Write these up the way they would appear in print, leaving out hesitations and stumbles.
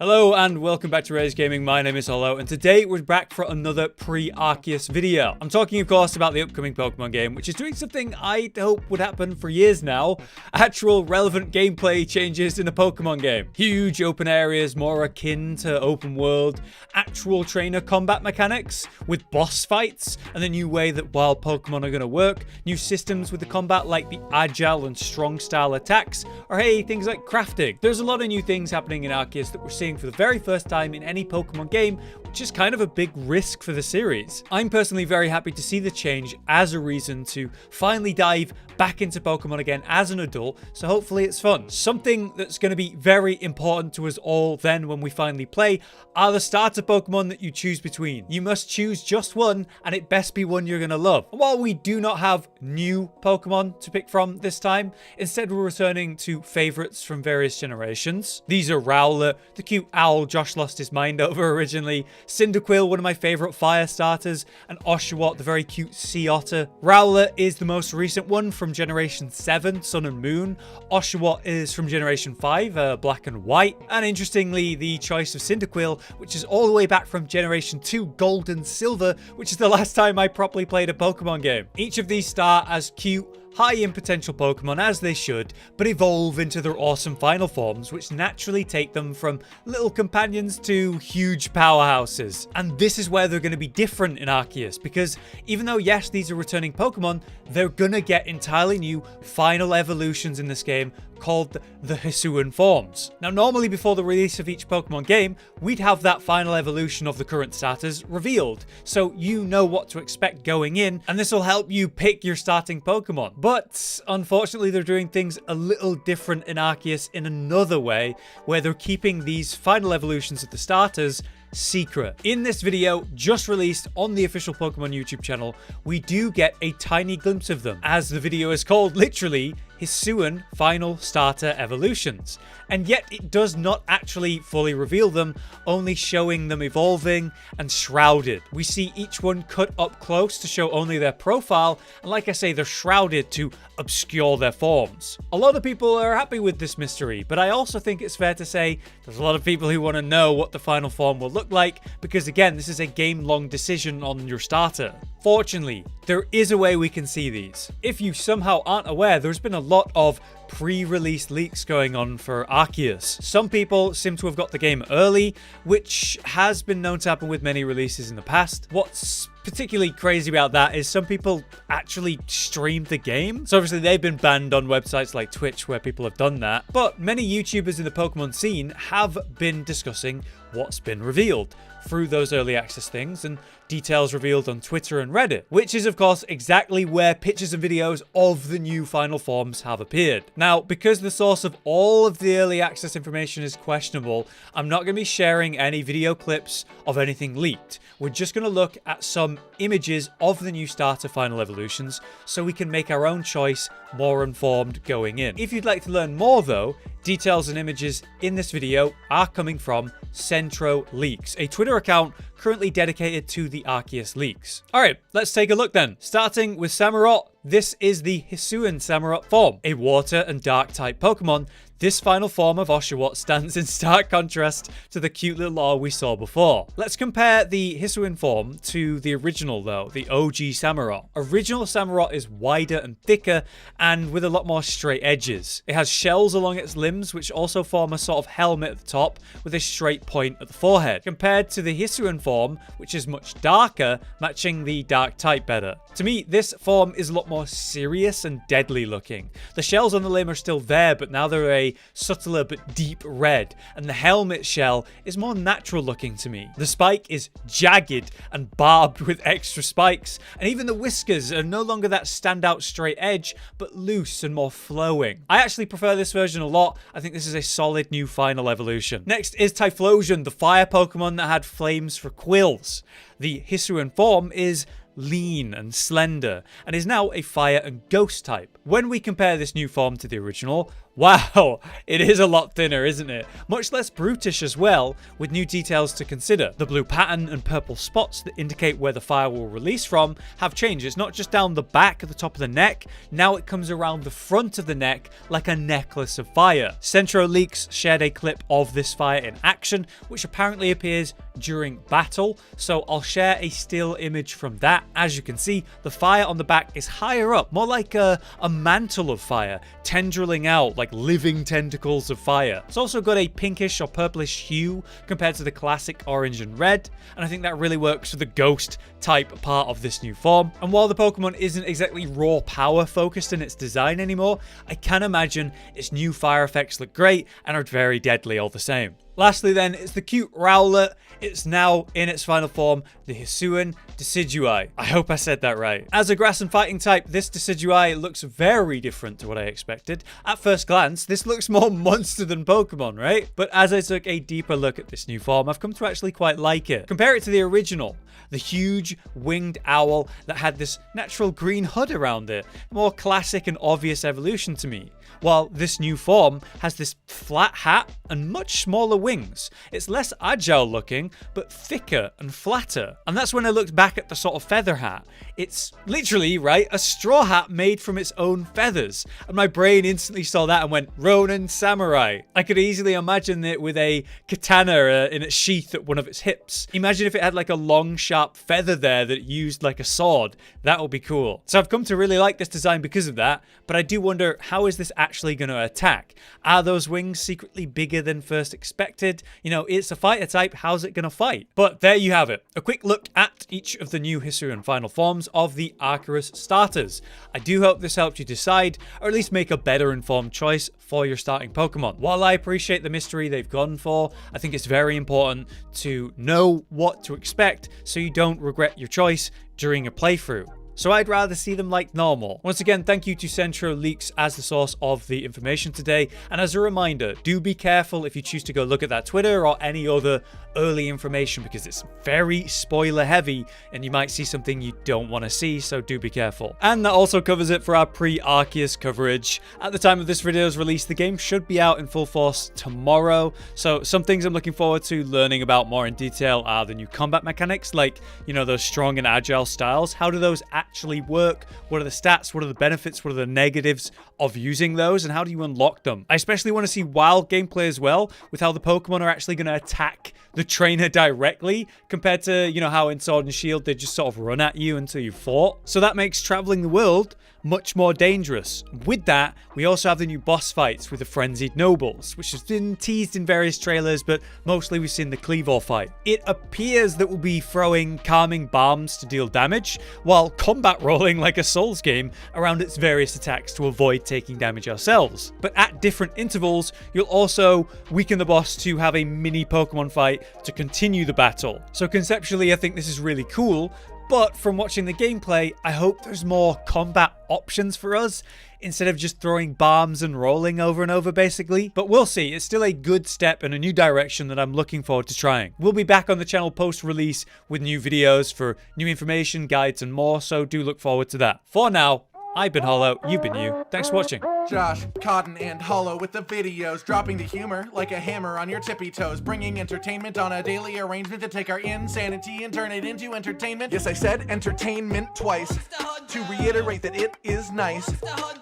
Hello and welcome back to Rage Gaming. My name is Holo and today we're back for another pre-Arceus video. I'm talking of course about the upcoming Pokemon game, which is doing something I'd hope would happen for years now. Actual relevant gameplay changes in the Pokemon game. Huge open areas more akin to open world, actual trainer combat mechanics with boss fights, and the new way that wild Pokemon are going to work, new systems with the combat like the agile and strong style attacks, or hey, things like crafting. There's a lot of new things happening in Arceus that we're seeing for the very first time in any Pokemon game, which is kind of a big risk for the series. I'm personally very happy to see the change as a reason to finally dive back into Pokemon again as an adult, so hopefully it's fun. Something that's going to be very important to us all then when we finally play are the starter Pokemon that you choose between. You must choose just one, and it best be one you're going to love. And while we do not have new Pokemon to pick from this time, instead we're returning to favorites from various generations. These are Rowlet, the cute owl Josh lost his mind over originally, Cyndaquil, one of my favorite fire starters, and Oshawott, the very cute sea otter. Rowlet is the most recent one from Generation 7, Sun and Moon. Oshawott is from Generation 5, Black and White. And interestingly, the choice of Cyndaquil, which is all the way back from Generation 2, Gold and Silver, which is the last time I properly played a Pokemon game. Each of these start as cute, high in potential Pokemon as they should, but evolve into their awesome final forms, which naturally take them from little companions to huge powerhouses. And this is where they're going to be different in Arceus, because even though yes, these are returning Pokemon, they're going to get entirely new final evolutions in this game called the Hisuian forms. Now, normally before the release of each Pokemon game, we'd have that final evolution of the current starters revealed, so you know what to expect going in, and this will help you pick your starting Pokemon. But unfortunately, they're doing things a little different in Arceus in another way, where they're keeping these final evolutions of the starters secret. In this video, just released on the official Pokemon YouTube channel, we do get a tiny glimpse of them, as the video is called literally Hisuian Final Starter Evolutions. And yet it does not actually fully reveal them, only showing them evolving and shrouded. We see each one cut up close to show only their profile, and like I say, they're shrouded to obscure their forms. A lot of people are happy with this mystery, but I also think it's fair to say there's a lot of people who want to know what the final form will look like, because again, this is a game-long decision on your starter. Fortunately, there is a way we can see these. If you somehow aren't aware, there's been a lot of pre-release leaks going on for Arceus. Some people seem to have got the game early, which has been known to happen with many releases in the past. What's particularly crazy about that is some people actually streamed the game. So obviously they've been banned on websites like Twitch where people have done that. But many YouTubers in the Pokemon scene have been discussing what's been revealed through those early access things and details revealed on Twitter and Reddit, which is of course exactly where pictures and videos of the new final forms have appeared. Now, because the source of all of the early access information is questionable, I'm not going to be sharing any video clips of anything leaked. We're just going to look at some images of the new starter final evolutions so we can make our own choice more informed going in. If you'd like to learn more though, details and images in this video are coming from Centro Leaks, a Twitter account currently dedicated to the Arceus leaks. Alright, let's take a look then. Starting with Samurott, this is the Hisuian Samurott form, a water and dark type Pokemon. This final form of Oshawott stands in stark contrast to the cute little owl we saw before. Let's compare the Hisuian form to the original though, the OG Samurott. Original Samurott is wider and thicker and with a lot more straight edges. It has shells along its limbs which also form a sort of helmet at the top with a straight point at the forehead, compared to the Hisuian form, which is much darker, matching the dark type better. To me, this form is a lot more serious and deadly looking. The shells on the limb are still there, but now they're a subtler but deep red, and the helmet shell is more natural looking to me. The spike is jagged and barbed with extra spikes, and even the whiskers are no longer that standout straight edge, but loose and more flowing. I actually prefer this version a lot. I think this is a solid new final evolution. Next is Typhlosion, the fire Pokemon that had flames for quills. The Hisuian form is lean and slender, and is now a fire and ghost type. When we compare this new form to the original, Wow, it is a lot thinner, isn't it? Much less brutish as well, with new details to consider. The blue pattern and purple spots that indicate where the fire will release from have changed. It's not just down the back at the top of the neck, now it comes around the front of the neck like a necklace of fire. Centro Leaks shared a clip of this fire in action, which apparently appears during battle, so I'll share a still image from that. As you can see, the fire on the back is higher up, more like a mantle of fire, tendriling out like living tentacles of fire. It's also got a pinkish or purplish hue compared to the classic orange and red, and I think that really works for the ghost type part of this new form. And while the Pokemon isn't exactly raw power focused in its design anymore, I can imagine its new fire effects look great and are very deadly all the same. Lastly then, it's the cute Rowlet. It's now in its final form, the Hisuian Decidueye. I hope I said that right. As a grass and fighting type, this Decidueye looks very different to what I expected. At first glance, this looks more monster than Pokemon, right? But as I took a deeper look at this new form, I've come to actually quite like it. Compare it to the original, the huge winged owl that had this natural green hood around it. More classic and obvious evolution to me. While this new form has this flat hat and much smaller wings. It's less agile looking, but thicker and flatter. And that's when I looked back at the sort of feather hat. It's literally, right, a straw hat made from its own feathers. And my brain instantly saw that and went, Ronin Samurai. I could easily imagine it with a katana in its sheath at one of its hips. Imagine if it had like a long, sharp feather there that it used like a sword. That would be cool. So I've come to really like this design because of that, but I do wonder, how is this actually going to attack? Are those wings secretly bigger than first expected? You know, it's a fighter type, how's it going to fight? But there you have it. A quick look at each of the new Hisuian final forms of the Arceus starters. I do hope this helped you decide, or at least make a better informed choice for your starting Pokemon. While I appreciate the mystery they've gone for, I think it's very important to know what to expect so you don't regret your choice during a playthrough. So I'd rather see them like normal. Once again, thank you to Centro Leaks as the source of the information today. And as a reminder, do be careful if you choose to go look at that Twitter or any other early information, because it's very spoiler heavy and you might see something you don't want to see, so do be careful. And that also covers it for our pre-Arceus coverage. At the time of this video's release, the game should be out in full force tomorrow. So some things I'm looking forward to learning about more in detail are the new combat mechanics, like, you know, those strong and agile styles. How do those actually work? What are the stats? What are the benefits? What are the negatives of using those? And how do you unlock them? I especially want to see wild gameplay as well, with how the Pokemon are actually going to attack the trainer directly, compared to, you know, how in Sword and Shield they just sort of run at you until you fought. So that makes traveling the world much more dangerous. With that, we also have the new boss fights with the Frenzied Nobles, which has been teased in various trailers, but mostly we've seen the Cleavor fight. It appears that we'll be throwing calming bombs to deal damage, while combat rolling like a Souls game around its various attacks to avoid taking damage ourselves. But at different intervals, you'll also weaken the boss to have a mini Pokemon fight to continue the battle. So conceptually, I think this is really cool, but from watching the gameplay, I hope there's more combat options for us, instead of just throwing bombs and rolling over and over, basically. But we'll see. It's still a good step in a new direction that I'm looking forward to trying. We'll be back on the channel post-release with new videos for new information, guides, and more, so do look forward to that. For now, I've been Hollow, you've been you. Thanks for watching. Josh, Cotton, and Hollow with the videos, dropping the humor like a hammer on your tippy toes, bringing entertainment on a daily arrangement to take our insanity and turn it into entertainment. Yes, I said entertainment twice, to reiterate that it is nice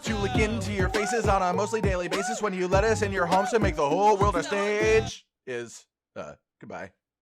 to look into your faces on a mostly daily basis when you let us in your homes to make the whole world a stage. Goodbye.